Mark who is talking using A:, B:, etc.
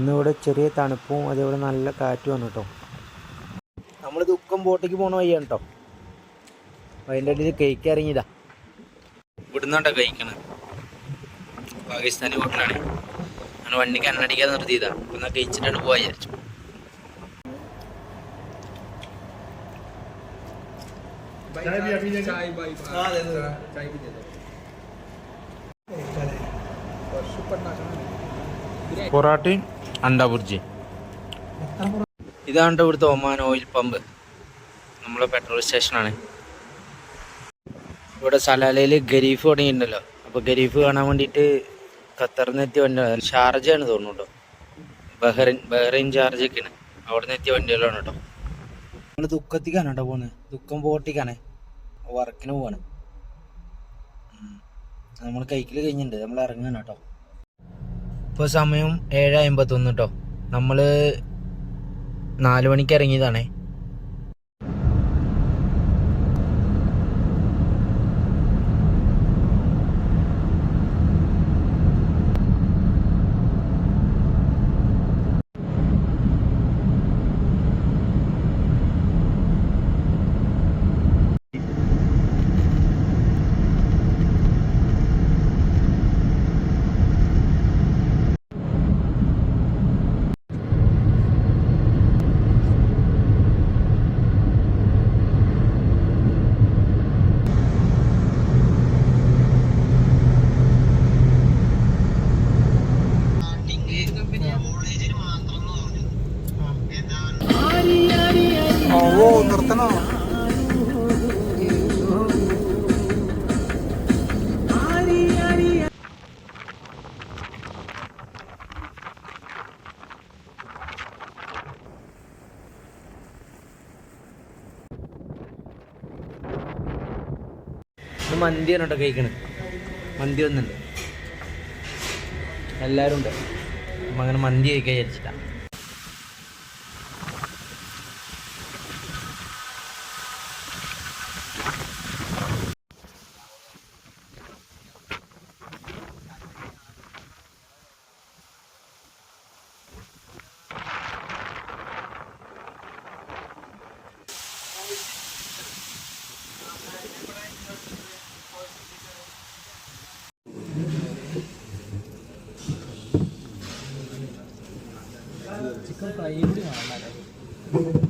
A: ഇന്നിവിടെ ചെറിയ തണുപ്പും അതേപോലെ നല്ല കാറ്റുമാണ് കേട്ടോ. നമ്മൾ ദുഃഖം ബോട്ടിക്ക് പോകണ വഴിയാണ് കേട്ടോ. അതിൻ്റെ ഇടയിൽ കേക്ക് ഇറങ്ങിയതാ. ഇവിടുന്നാട്ടോ കഴിക്കണം. പാകിസ്ഥാനി ഹോട്ടലാണ്. അങ്ങനെ വണ്ടിക്ക് എണ്ണടിക്കാൻ നിർത്തിയതാ. എന്നാൽ കഴിച്ചിട്ടാണ് പോവാ വിചാരിച്ചു. പൊറാട്ടയും അണ്ടാ ബുർജി. ഇതാണ് ഇവിടുത്തെ ഒമാൻ ഓയിൽ പമ്പ്. നമ്മളെ പെട്രോൾ സ്റ്റേഷനാണ്. ഇവിടെ സലാലയിൽ ഗരീഫ് തുടങ്ങിയിട്ടുണ്ടല്ലോ. അപ്പോൾ ഗരീഫ് കാണാൻ വേണ്ടിയിട്ട് ഖത്തറിൽ നിന്ന് എത്തിയ വണ്ടി ഷാർജയാണ് തോന്നുന്നു കേട്ടോ. ബഹ്റൈൻ ഷാർജയൊക്കെയാണ്. അവിടെ നിന്ന് എത്തിയ വണ്ടികളാണ് കേട്ടോ. നമ്മൾ ദുഃഖത്തിക്കാണ് കേട്ടോ പോകുന്നത്. ദുഃഖം ബോട്ടിക്കാണേ. വർക്കിന് പോവാണ്. നമ്മൾ കൈക്കിൽ കഴിഞ്ഞിട്ടുണ്ട്. നമ്മൾ ഇറങ്ങുകയാണ് കേട്ടോ. ഇപ്പോൾ സമയം 7:51 കേട്ടോ. നമ്മൾ 4 മണിക്ക് ഇറങ്ങിയതാണേ.
B: നിർത്തണോ?
A: മന്തിയാണ് കേട്ടോ കഴിക്കണത്. മന്തി ഒന്നുണ്ട്. എല്ലാവരും ഉണ്ട്. അപ്പം അങ്ങനെ മന്തി കഴിക്കാൻ വിചാരിച്ചിട്ടാണ്. ചിക്കൻ ഫ്രൈ കൂടി കാണാൻ